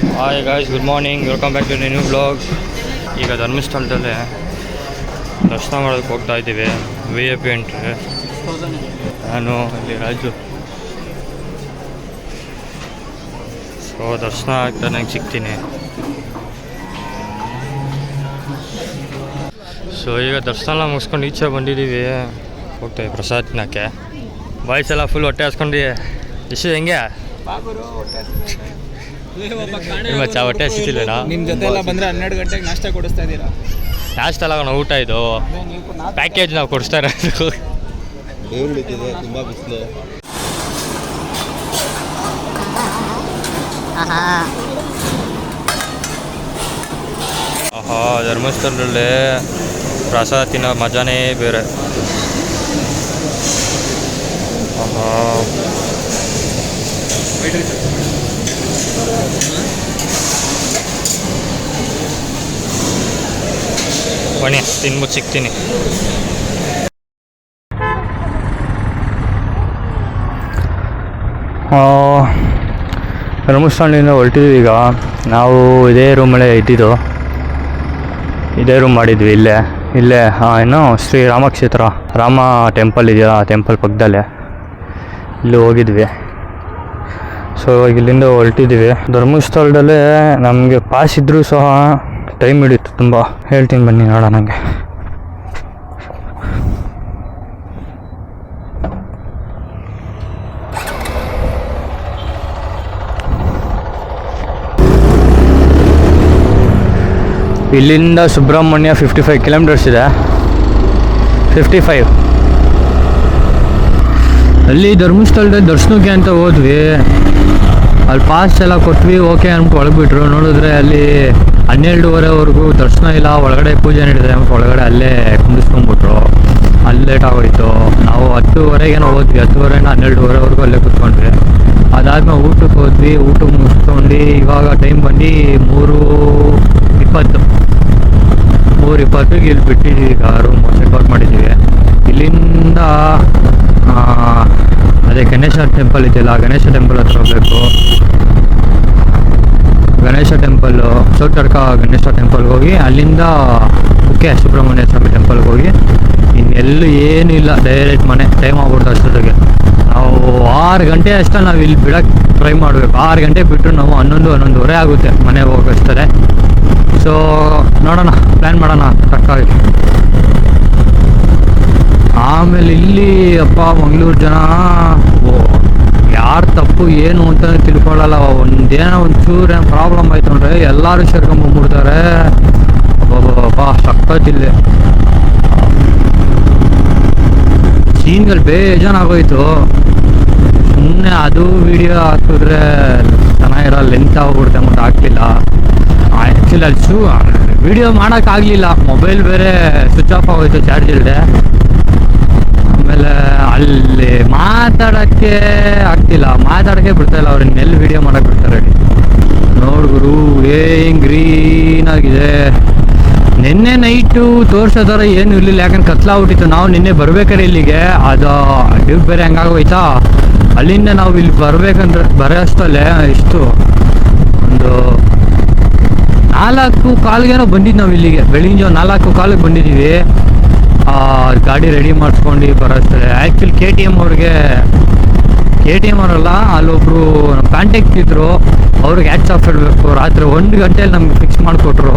Hi guys, good morning, welcome back to new blog. ಈಗ ಧರ್ಮಸ್ಥಳದಲ್ಲೇ ದರ್ಶನ ಮಾಡೋದಕ್ಕೆ ಹೋಗ್ತಾ ಇದ್ದೀವಿ. VIP entry. ನಾನು ಇಲ್ಲಿ ರಾಜು. ಸೊ ದರ್ಶನ ಆಗ್ತಾ ನಂಗೆ ಸಿಗ್ತೀನಿ. ಸೊ ಈಗ ದರ್ಶನ ಮುಗಿಸ್ಕೊಂಡು ಈಚೆ ಬಂದಿದ್ದೀವಿ. ಹೋಗ್ತಾಯಿವಿ ಪ್ರಸಾದ್ ತಿನ್ನೋಕ್ಕೆ. ಬಾಯ್ಸ್ ಎಲ್ಲ ಫುಲ್ ಹೊಟ್ಟೆ ಹಾಸ್ಕೊಂಡು ಎಷ್ಟು ಹೆಂಗೆ ಹೊಟ್ಟೆ ಹಸಿತಿಲ್ಲೇನಾ? ನಿಮ್ಮ ಜೊತೆ ಎಲ್ಲ ಬಂದರೆ 12 ಗಂಟೆಗೆ ನಾಷ್ಟ ಕೊಡಿಸ್ತಾ ಇದ್ದೀರಾ? ನಾಷ್ಟ ಅಲ್ಲ, ಊಟ ಇದು ಪ್ಯಾಕೇಜ್ ನಾವು ಕೊಡಿಸ್ತಾ ಇರೋದು. ತುಂಬ ಬಿಸಿಲು. ಆಹಾ, ಧರ್ಮಸ್ಥಳದಲ್ಲೇ ಪ್ರಸಾದ ತಿನ್ನೋ ಮಜಾನೇ ಬೇರೆ. ಆಹಾ, ಬನ್ನಿ ತಿನ್ಬಿಟ್ಟು ಸಿಗ್ತೀನಿ. ಧರ್ಮಸ್ಥಳದಿಂದ ಹೊರಟಿದ್ವಿ. ಈಗ ನಾವು ಇದೇ ರೂಮಲ್ಲೇ ಇದ್ದಿದ್ದು, ಇದೇ ರೂಮ್ ಮಾಡಿದ್ವಿ ಇಲ್ಲೇ. ಏನು ಶ್ರೀ ರಾಮಕ್ಷೇತ್ರ ರಾಮ ಟೆಂಪಲ್ ಇದೆಯಲ್ಲ, ಆ ಟೆಂಪಲ್ ಪಕ್ಕದಲ್ಲೇ ಇಲ್ಲಿ ಹೋಗಿದ್ವಿ. ಸೊ ಇಲ್ಲಿಂದ ಹೊರಟಿದ್ದೀವಿ. ಧರ್ಮಸ್ಥಳದಲ್ಲೇ ನಮಗೆ ಪಾಸ್ ಇದ್ದರೂ ಸಹ ಟೈಮ್ ಹಿಡಿತು ತುಂಬ. ಹೇಳ್ತೀನಿ ಬನ್ನಿ ನೋಡೋಣ. ನನಗೆ ಇಲ್ಲಿಂದ ಸುಬ್ರಹ್ಮಣ್ಯ 55 ಕಿಲೋಮೀಟರ್ಸ್ ಇದೆ. 55. ಅಲ್ಲಿ ಧರ್ಮಸ್ಥಳದ ದರ್ಶನಕ್ಕೆ ಅಂತ ಹೋದ್ವಿ. ಅಲ್ಲಿ ಪಾಸ್ ಎಲ್ಲ ಕೊಟ್ವಿ, ಓಕೆ ಅಂದ್ಬಿಟ್ಟು ಒಳಗಿಬಿಟ್ರು. ನೋಡಿದ್ರೆ ಅಲ್ಲಿ 12:30ವರೆಗೂ ದರ್ಶನ ಇಲ್ಲ, ಒಳಗಡೆ ಪೂಜೆ ನಡೀತದೆ ಅಂದ್ಬಿಟ್ಟು ಒಳಗಡೆ ಅಲ್ಲೇ ಕುಂದಿಸ್ಕೊಂಡ್ಬಿಟ್ರು. ಅಲ್ಲಿ ಲೇಟ್ ಆಗೋಯ್ತು. ನಾವು 10:30ಗೇನೋ ಹೋದ್ವಿ. 10:30 12:30ವರೆಗೂ ಅಲ್ಲೇ ಕೂತ್ಕೊಂಡ್ವಿ. ಅದಾದ್ಮೇಲೆ ಊಟಕ್ಕೆ ಹೋದ್ವಿ. ಊಟಕ್ಕೆ ಮುಗಿಸ್ಕೊಂಡು ಇವಾಗ ಟೈಮ್ ಬಂದು 3:20ಗೆ ಇಲ್ಲಿ ಬಿಟ್ಟಿದ್ದೀವಿ. ಈಗ ರೂಮ್ ಚೆಕ್ಔಟ್ ಮಾಡಿದ್ದೀವಿ. ಇಲ್ಲಿಂದ ಅದೇ ಗಣೇಶ ಟೆಂಪಲ್ ಇದೆಯಲ್ಲ, ಗಣೇಶ ಟೆಂಪಲ್ ಹತ್ರ ಹೋಗಬೇಕು. ಗಣೇಶ ಟೆಂಪಲ್ಲು ಸೌತಡ್ಕ ಗಣೇಶ ಟೆಂಪಲ್ಗೆ ಹೋಗಿ ಅಲ್ಲಿಂದ ಕುಕ್ಕೆ ಸುಬ್ರಹ್ಮಣ್ಯ ಸ್ವಾಮಿ ಟೆಂಪಲ್ಗೆ ಹೋಗಿ ಇನ್ನೆಲ್ಲೂ ಏನೂ ಇಲ್ಲ, ಡೈರೆಕ್ಟ್ ಮನೆ. ಟೈಮ್ ಆಗ್ಬಿಡ್ತು ಅಷ್ಟೊತ್ತಿಗೆ. ನಾವು 6 ಗಂಟೆ ಅಷ್ಟೇ ನಾವು ಇಲ್ಲಿ ಬಿಡೋಕ್ಕೆ ಟ್ರೈ ಮಾಡಬೇಕು. 6 ಗಂಟೆ ಬಿಟ್ಟು ನಾವು 11:30 ಆಗುತ್ತೆ ಮನೆಗೆ ಹೋಗೋಷ್ಟೇ. ಸೊ ನೋಡೋಣ, ಪ್ಲ್ಯಾನ್ ಮಾಡೋಣ ಕರೆಕ್ಟಾಗಿ. ಆಮೇಲೆ ಇಲ್ಲಿ ಮಂಗಳೂರು ಜನ ಯಾರು ತಪ್ಪು ಏನು ಅಂತ ತಿಳ್ಕೊಳ್ಳಲ್ಲ. ಒಂಚೂರು ಏನು ಪ್ರಾಬ್ಲಮ್ ಆಯಿತು ಅಂದರೆ ಎಲ್ಲರೂ ಸೇರ್ಕೊಂಡ್ಬಂದ್ಬಿಡ್ತಾರೆ. ಸಕ್ಕತ್ತಿಲ್ಲ ಸೀನ್ಗಳು ಬೇಜಾನಾಗೋಯ್ತು. ಸುಮ್ಮನೆ ಅದು ವಿಡಿಯೋ ಹಾಕಿದ್ರೆ ಚೆನ್ನಾಗಿರೋ ಲೆಂತ್ ಆಗ್ಬಿಡುತ್ತೆ ಅಂದ್ಬಿಟ್ಟು ಹಾಕಲಿಲ್ಲ. ಆ್ಯಕ್ಚುಲಿ ಅಲ್ಲಿ ವಿಡಿಯೋ ಮಾಡೋಕ್ಕಾಗಲಿಲ್ಲ, ಮೊಬೈಲ್ ಬೇರೆ ಸ್ವಿಚ್ ಆಫ್ ಆಗೋಯ್ತು, ಚಾರ್ಜ್ ಇಲ್ಲದೆ. ಆಮೇಲೆ ಅಲ್ಲಿ ಮಾತಾಡೋಕ್ಕೆ ಆಗ್ತಿಲ್ಲ, ಮಾತಾಡೋಕ್ಕೆ ಬಿಡ್ತಾಯಿಲ್ಲ ಅವ್ರು. ಇನ್ನೆಲ್ಲಿ ವೀಡಿಯೋ ಮಾಡೋಕ್ಕೆ ಬಿಡ್ತಾರೆ ಹೇಳಿ. ನೋಡ್ಗುರು ಹೆಂಗೆ ಗ್ರೀನಾಗಿದೆ. ನಿನ್ನೆ ನೈಟು ತೋರಿಸೋ ಥರ ಏನು ಇರಲಿಲ್ಲ, ಯಾಕಂದ್ರೆ ಕತ್ಲಾಗ್ಬಿಟ್ಟಿತ್ತು. ನಾವು ನಿನ್ನೆ ಬರ್ಬೇಕಾದ್ರೆ ಇಲ್ಲಿಗೆ ಅದು ಡ್ಯೂಕ್ ಬೇರೆ ಹಂಗಾಗೋಯ್ತಾ. ಅಲ್ಲಿಂದ ನಾವು ಇಲ್ಲಿ ಬರ್ಬೇಕಂದ್ರೆ ಬರೋ ಅಷ್ಟಲ್ಲೇ ಇಷ್ಟು ಒಂದು 4:15ಗೇನೋ ಬಂದಿದ್ದು ನಾವು ಇಲ್ಲಿಗೆ. ಬೆಳಿಗ್ಗೆ ಜಾವ 4:15ಗೆ ಬಂದಿದ್ದೀವಿ. ಗಾಡಿ ರೆಡಿ ಮಾಡಿಸ್ಕೊಂಡು ಬರೋಷ್ಟೇ. ಆ್ಯಕ್ಚುಲಿ KTM ಅವರಲ್ಲ, ಅಲ್ಲೊಬ್ಬರು ನಮ್ಮ ಕಾಂಟ್ಯಾಕ್ಟ್ ಇದ್ದರು, ಅವ್ರಿಗೆ ಹ್ಯಾಟ್ಸ್ ಆಫ್ ಹೇಳಬೇಕು. ರಾತ್ರಿ 1 ಗಂಟೆಯಲ್ಲಿ ನಮ್ಗೆ ಫಿಕ್ಸ್ ಮಾಡಿಕೊಟ್ರು.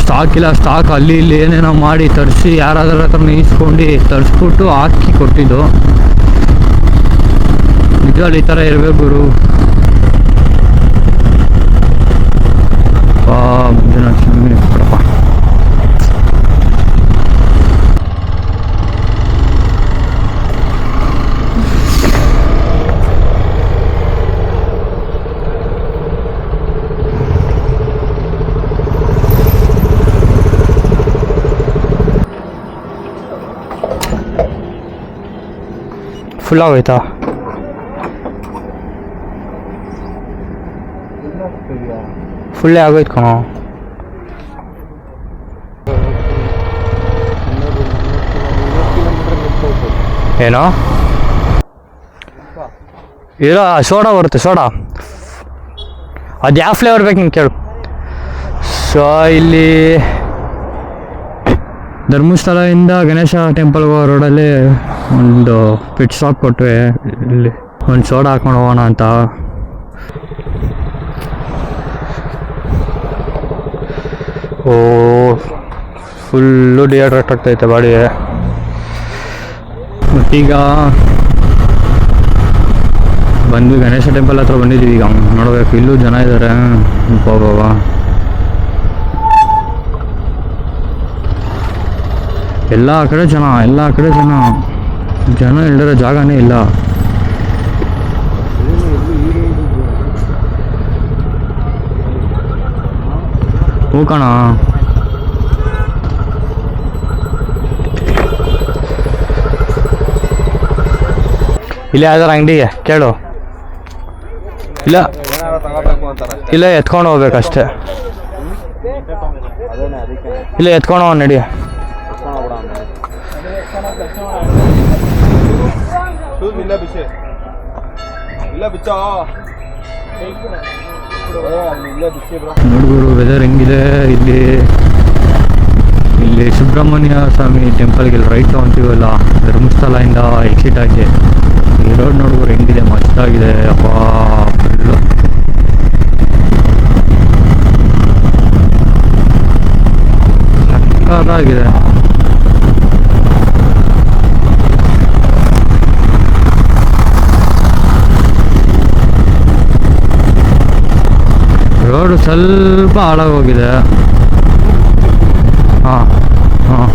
ಸ್ಟಾಕ್ ಇಲ್ಲ, ಸ್ಟಾಕ್ ಅಲ್ಲಿ ಇಲ್ಲಿ ಏನೇನೋ ಮಾಡಿ ತರಿಸಿ ಯಾರಾದ್ರ ಹತ್ರ ಈಸ್ಕೊಂಡು ತರಿಸ್ಬಿಟ್ಟು ಹಾಕಿ ಕೊಟ್ಟಿದ್ದು. ನಿಜವಾಗ್ಲೂ ಈ ಥರ ಇರಬೇಕು ಗುರು. ಕೊಡಪ್ಪ. ಫುಲ್ ಆಗೋಯ್ತಾ? ಫುಲ್ಲೇ ಆಗೋಯ್ತು ಕಣೋ. ಏನೋ ಇರೋ ಸೋಡಾ ಬರುತ್ತೆ, ಸೋಡಾ ಅದು ಯಾವ ಫ್ಲೇವರ್ ಬೇಕು ನಿಂಗೆ ಕೇಳು. ಸೊ ಇಲ್ಲಿ ಧರ್ಮಸ್ಥಳದಿಂದ ಗಣೇಶ ಟೆಂಪಲ್ಗೆ ಹೋಗೋ ರೋಡಲ್ಲಿ ಒಂದು ಪಿಟ್ ಸ್ಟಾಪ್ ಕೊಟ್ವಿ. ಇಲ್ಲಿ ಒಂದು ಸೋಡಾ ಹಾಕೊಂಡು ಹೋಗೋಣ ಅಂತ. ಓ ಫುಲ್ಲು ಡಿಹೈಡ್ರೇಟ್ ಆಗ್ತೈತೆ ಬಾಡಿ. ಮತ್ತೀಗ ಬಂದ್ವಿ ಗಣೇಶ ಟೆಂಪಲ್ ಹತ್ರ ಬಂದಿದ್ದೀವಿ. ಈಗ ನೋಡಬೇಕು, ಇಲ್ಲೂ ಜನ ಇದ್ದಾರೆ. ಬಾಬಾ ಎಲ್ಲ ಕಡೆ ಜನ, ಎಲ್ಲ ಕಡೆ ಜನ, ಜನ ಇಲ್ದಿರೋ ಜಾಗನೇ ಇಲ್ಲ. ಹೋಗೋಣ. ಇಲ್ಲ ಯಾವ್ದಾರ ಅಂಗಡಿಗೆ ಕೇಳು. ಇಲ್ಲ ಇಲ್ಲ ಎತ್ಕೊಂಡು ಹೋಗ್ಬೇಕಷ್ಟೇ. ಇಲ್ಲ ಎತ್ಕೊಂಡು ಹೋಗೋಣ ನಡಿ. ನೋಡ್ಗುರು ವೆದರ್ ಹೆಂಗಿದೆ ಇಲ್ಲಿ. ಇಲ್ಲಿ ಸುಬ್ರಹ್ಮಣ್ಯ ಸ್ವಾಮಿ ಟೆಂಪಲ್ಗೆ ರೈಟ್ ತೊಗೊಂತೀವಲ್ಲ, ಧರ್ಮಸ್ಥಳದಿಂದ ಎಕ್ಸಿಟ್ ಆಗಿ ಈ ರೋಡ್ ನೋಡ್ಗುರು ಹೆಂಗಿದೆ, ಮಸ್ತಾಗಿದೆ ಅಪ್ಪ. ಫುಲ್ಲು ಸಕ್ಕತ್ತಾಗಿದೆ. ರೋಡು ಸ್ವಲ್ಪ ಹಾಳಾಗೋಗಿದೆ. ಹಾಂ ಹಾಂ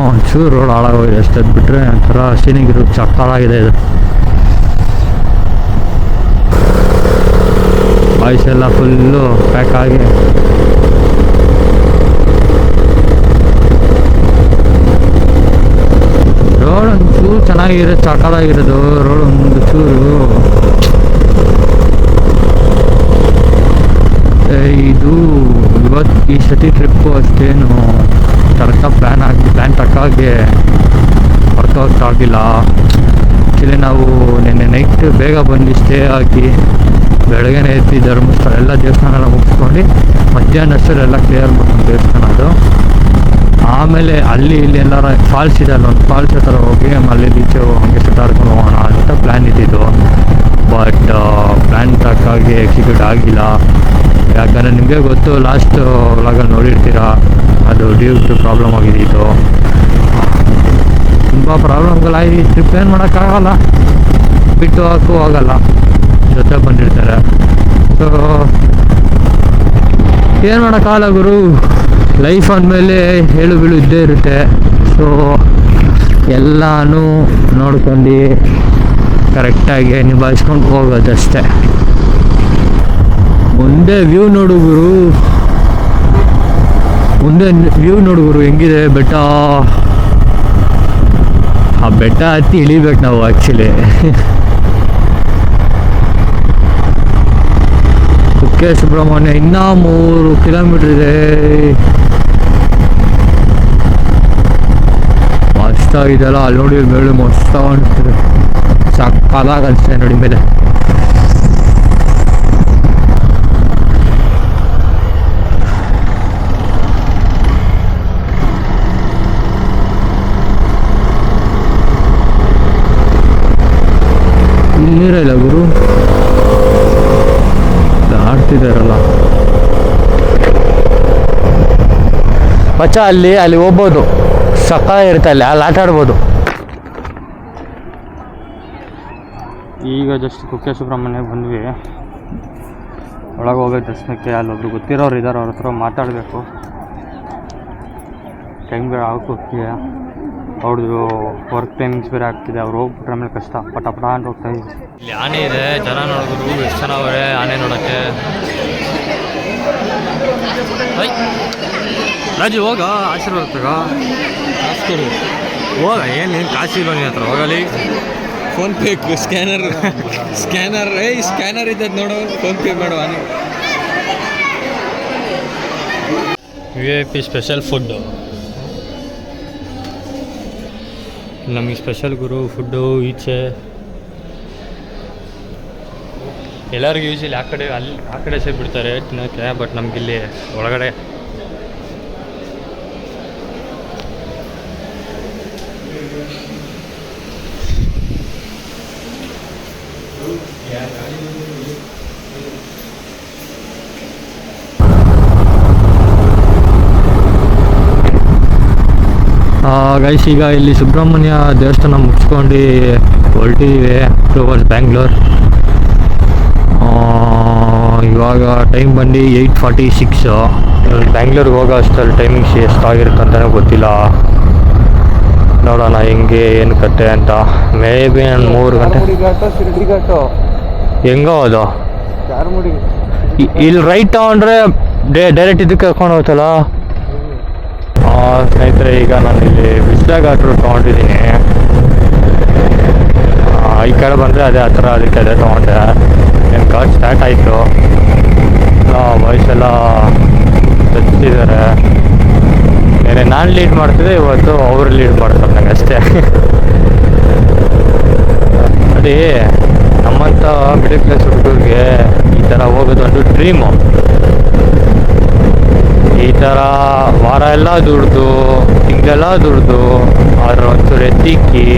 ಒಂಚೂರು ರೋಡ್ ಹಾಳಾಗೋಗಿದೆ ಅಷ್ಟೇ. ಅದು ಬಿಟ್ಟರೆ ಒಂಥರ ಸೀನಿಗಿರು ಚಕ್ಕಾಗಿದೆ ಇದು. ಬಾಯ್ಸ್ ಎಲ್ಲ ಫುಲ್ಲು ಪ್ಯಾಕ್ ಆಗಿ ರೋಡ್ ಒಂಚೂರು ಚೆನ್ನಾಗಿರೋದು, ಚಕ್ಕಾಗಿರೋದು ರೋಡ್ ಒಂದು ಚೂರು. ಇದು ಇವತ್ತು ಈ ಸತಿ ಟ್ರಿಪ್ಪು ಅಷ್ಟೇನು ಪ್ಲ್ಯಾನ್ ತಕ್ಕಾಗೆ ಹೊರತೋಗ್ತಾಗಿಲ್ಲ. ಆ್ಯಕ್ಚುಲಿ ನಾವು ನಿನ್ನೆ ನೈಟ್ ಬೇಗ ಬಂದು ಸ್ಟೇ ಆಗಿ ಬೆಳಗ್ಗೆನೇ ಎತ್ತಿ ಧರ್ಮಸ್ಥಳ ಎಲ್ಲ ದೇವಸ್ಥಾನ ಎಲ್ಲ ಮುಗಿಸ್ಕೊಂಡು ಮಧ್ಯಾಹ್ನ ಅಷ್ಟರೆಲ್ಲ ಕ್ಲಿಯರ್ ಮಾಡ್ಕೊಂಡು ದೇವಸ್ಥಾನ ಅದು. ಆಮೇಲೆ ಅಲ್ಲಿ ಇಲ್ಲಿ ಎಲ್ಲರ ಫಾಲ್ಸ್ ಇದೆ, ಅಲ್ಲೊಂದು ಫಾಲ್ಸ್ ಹತ್ರ ಹೋಗಿ ಅಲ್ಲಿ ಬೀಚು ಹಂಗೆ ಸುತ್ತಾಡ್ಕೊಂಡು ಹೋಗೋಣ ಅಂತ ಪ್ಲ್ಯಾನ್ ಇದ್ದಿದ್ದು. ಬಟ್ ಪ್ಲ್ಯಾನ್ ತಕ್ಕಾಗಿ ಎಕ್ಸಿಕ್ಯೂಟ್ ಆಗಿಲ್ಲ. ಯಾಕಂದರೆ ನಿಮಗೆ ಗೊತ್ತು, ಲಾಸ್ಟ್ ವ್ಲಾಗಲ್ಲಿ ನೋಡಿರ್ತೀರ, ಅದು ಡ್ಯೂ ಟು ಪ್ರಾಬ್ಲಮ್ ಆಗಿದ್ದು. ತುಂಬ ಪ್ರಾಬ್ಲಮ್ಗಳಾಗಿ ಟ್ರಿಪ್ ಏನು ಮಾಡೋಕ್ಕಾಗಲ್ಲ, ಬಿಟ್ಟು ಹಾಕೂ ಆಗಲ್ಲ, ಜೊತೆ ಬಂದಿರ್ತಾರೆ. ಸೊ ಏನು ಮಾಡೋಕ್ಕಾಗಲ್ಲ ಗುರು, ಲೈಫ್ ಅಂದಮೇಲೆ ಹೇಳು ಬೀಳು ಇದ್ದೇ ಇರುತ್ತೆ. ಸೊ ಎಲ್ಲನೂ ನೋಡ್ಕೊಂಡು ಕರೆಕ್ಟಾಗಿ ನಿಭಾಯಿಸ್ಕೊಂಡು ಹೋಗೋದಷ್ಟೇ. ಮುಂದೆ ವ್ಯೂ ನೋಡು ಗುರು, ಮುಂದೆ ವ್ಯೂ ನೋಡು ಗುರು ಹೆಂಗಿದೆ ಬೆಟ್ಟ. ಆ ಬೆಟ್ಟ ಹತ್ತಿ ಇಳಿಬೇಕು ನಾವು ಆ್ಯಕ್ಚುಲಿ. ಕುಕ್ಕೆ ಸುಬ್ರಹ್ಮಣ್ಯ ಇನ್ನೂ 3 ಕಿಲೋಮೀಟ್ರ್ ಇದೆ. ಮಸ್ತಾಗಿದೆಯಲ್ಲ, ಅಲ್ಲಿ ನೋಡಿ ಮೇಲೆ ಮಸ್ತಾಗಿ ಅನಿಸ್ತದೆ, ಸಕ್ಕತ್ತಾಗಿ ಅನಿಸ್ತದೆ ನೋಡಿ ಮೇಲೆ. ನೀರಿಲ್ಲ ಗುರು, ಆಡ್ತಿದ್ದಾರಲ್ಲ ಮಚ್ಚ. ಅಲ್ಲಿ ಹೋಗ್ಬೋದು, ಸಕ್ಕತ್ತಾಗಿರುತ್ತೆ, ಅಲ್ಲಿ ಆಟ ಆಡ್ಬೋದು. ಈಗ ಜಸ್ಟ್ ಕುಕ್ಕೆ ಸುಬ್ರಹ್ಮಣ್ಯಕ್ಕೆ ಬಂದ್ವಿ. ಒಳಗೆ ಹೋಗೋ ದರ್ಶನಕ್ಕೆ ಅಲ್ಲೊಬ್ರು ಗೊತ್ತಿರೋರು ಇದ್ದಾರೆ, ಅವ್ರ ಹತ್ರ ಮಾತಾಡಬೇಕು. ಟೈಮ್ ಬೇರೆ ಆಗೋಗ್ತಿದೆ, ಅವ್ರದ್ದು ವರ್ಕ್ ಟೈಮಿಂಗ್ಸ್ ಬೇರೆ ಆಗ್ತಿದೆ. ಅವ್ರು ಹೋಗ್ಬಿಟ್ರೆ ಆಮೇಲೆ ಕಷ್ಟ, ಪಟ ಅಂತ ಹೋಗ್ತಾ ಇದ್ದೀವಿ. ಇಲ್ಲಿ ಆನೆ ಇದೆ, ಜನ ನೋಡಿದ್ರು ಎಷ್ಟು ಜನ ಅವರೇ ಆನೆ ನೋಡೋಕ್ಕೆ. ರಾಜು ಹೋಗ, ಆಶೀರ್ವಾದ ತಗ, ಕಾಸು ಕೊಡು ಹೋಗ. ಏನು ನೀನು ಕಾಸಿಲ್ಲ ನಿನ್ನ ಹತ್ರ, ಹೋಗಲಿ. ಫೋನ್ಪೇ ಸ್ಕ್ಯಾನರ್ ಸ್ಕ್ಯಾನರ್ ಇದ್ದದ್ದು ನೋಡು, ಫೋನ್ಪೇ ಮಾಡುವ. VIP ಸ್ಪೆಷಲ್ ಫುಡ್ಡು ನಮಗೆ ಸ್ಪೆಷಲ್ ಗುರು ಫುಡ್ಡು. ಈಚೆ ಎಲ್ಲರಿಗೂ ಯೂಶಲಿ ಆ ಕಡೆ ಸೇ ಬಿಡ್ತಾರೆ ತಿನ್ನೋಕ್ಕೆ, ಬಟ್ ನಮಗಿಲ್ಲಿ ಒಳಗಡೆ ಗೈಸ್ ಈಗ ಇಲ್ಲಿ ಸುಬ್ರಹ್ಮಣ್ಯ ದೇವಸ್ಥಾನ ಮುಗಿಸ್ಕೊಂಡು ಹೊರಟಿದ್ದೀವಿ ಟುವರ್ಡ್ಸ್ ಬ್ಯಾಂಗ್ಳೂರ್. ಇವಾಗ ಟೈಮ್ ಬಂದು 8:46. ಬ್ಯಾಂಗ್ಳೂರ್ಗೆ ಹೋಗೋ ಅಷ್ಟರಲ್ಲಿ ಟೈಮಿಂಗ್ಸ್ ಎಷ್ಟಾಗಿರುತ್ತೆ ಅಂತಲೇ ಗೊತ್ತಿಲ್ಲ. ನೋಡೋಣ ಹೆಂಗೆ ಏನು ಕತೆ ಅಂತ. ಮೇ ಬಿ 3 ಗಂಟೆ ಹೆಂಗೋ ಅದು ಇಲ್ಲಿ ರೈಟ್ ತಗೊಂಡ್ರೆ ಡೈರೆಕ್ಟ್ ಇದಕ್ಕೆ ಕರ್ಕೊಂಡು ಹೋಗ್ತಲ್ಲ. ಸ್ನೇಹಿತರೆ, ಈಗ ನಾನು ಇಲ್ಲಿ ವಿಸ್ಲಾಘಾಟ್ ರೂಟ್ ತೊಗೊಂಡಿದ್ದೀನಿ. ಈ ಕಡೆ ಬಂದರೆ ಅದೇ ಹತ್ರ, ಅದಕ್ಕೆ ಅದೇ ತೊಗೊಂಡೆ. ಏನು ಘಾಟ್ ಸ್ಟಾರ್ಟ್ ಆಯಿತು, ವಾಯ್ಸೆಲ್ಲ ತಚ್ಚಿದ್ದಾರೆ. ಬೇರೆ ನಾನು ಲೀಡ್ ಮಾಡ್ತಿದ್ದೆ, ಇವತ್ತು ಅವರು ಲೀಡ್ ಮಾಡ್ತಾರೆ ನಂಗೆ ಅಷ್ಟೇ. ಅದೇ ನಮ್ಮಂಥ ಮಿಡಲ್ ಕ್ಲಾಸ್ ಹುಡುಗರಿಗೆ ಈ ಥರ ಹೋಗೋದು ಒಂದು ಡ್ರೀಮು. ಈ ಥರ ವಾರ ಎಲ್ಲ ದುಡ್ದು ತಿಂಗಳೆಲ್ಲ ದುಡ್ದು ಅದ್ರ ಒಂಚೂರು ಎತ್ತಿಕ್ಕಿ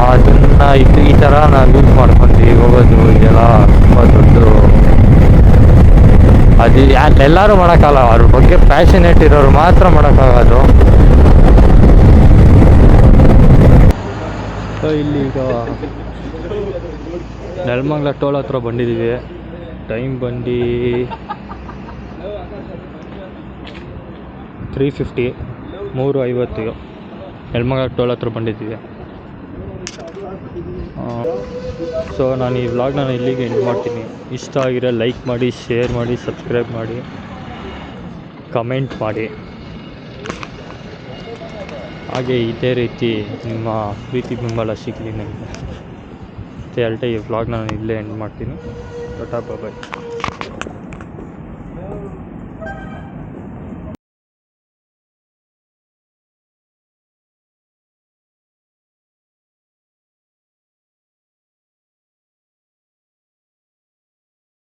ಅದನ್ನು ಈ ಥರ ನಾನು ಯೂಸ್ ಮಾಡ್ಕೊಂಡು ಹೋಗೋದು ಇದೆಲ್ಲ ತುಂಬ ದೊಡ್ಡ. ಅದು ಎಲ್ಲರೂ ಮಾಡೋಕ್ಕಲ್ಲ, ಅವ್ರ ಬಗ್ಗೆ ಪ್ಯಾಷನೇಟ್ ಇರೋರು ಮಾತ್ರ ಮಾಡೋಕ್ಕಾಗೋದು. ಇಲ್ಲಿ ಈಗ ನೆಲಮಂಗಲ ಟೋಲ್ ಹತ್ರ ಬಂದಿದ್ದೀವಿ. ಟೈಮ್ ಬಂದು 3:50, 3:50. ನೆಲಮಂಗಲ ಟೋಲ್ ಹತ್ರ ಬಂದಿದ್ದೀವಿ. ಸೊ ನಾನು ಈ ವ್ಲಾಗ್ನ ಇಲ್ಲಿಗೆ ಎಂಡ್ ಮಾಡ್ತೀನಿ. ಇಷ್ಟ ಆಗಿರೋ ಲೈಕ್ ಮಾಡಿ, ಶೇರ್ ಮಾಡಿ, ಸಬ್ಸ್ಕ್ರೈಬ್ ಮಾಡಿ, ಕಮೆಂಟ್ ಮಾಡಿ. ಹಾಗೆ ಇದೇ ರೀತಿ ನಿಮ್ಮ ಪ್ರೀತಿ ಬೆಂಬಲ ಸಿಗಲಿ ನನಗೆ ಅಂತ ಹೇಳ್ತಾ ಈ ವ್ಲಾಗ್ನ ನಾನು ಇಲ್ಲೇ ಎಂಡ್ ಮಾಡ್ತೀನಿ. ಟಾಟಾ ಬಾಯ್.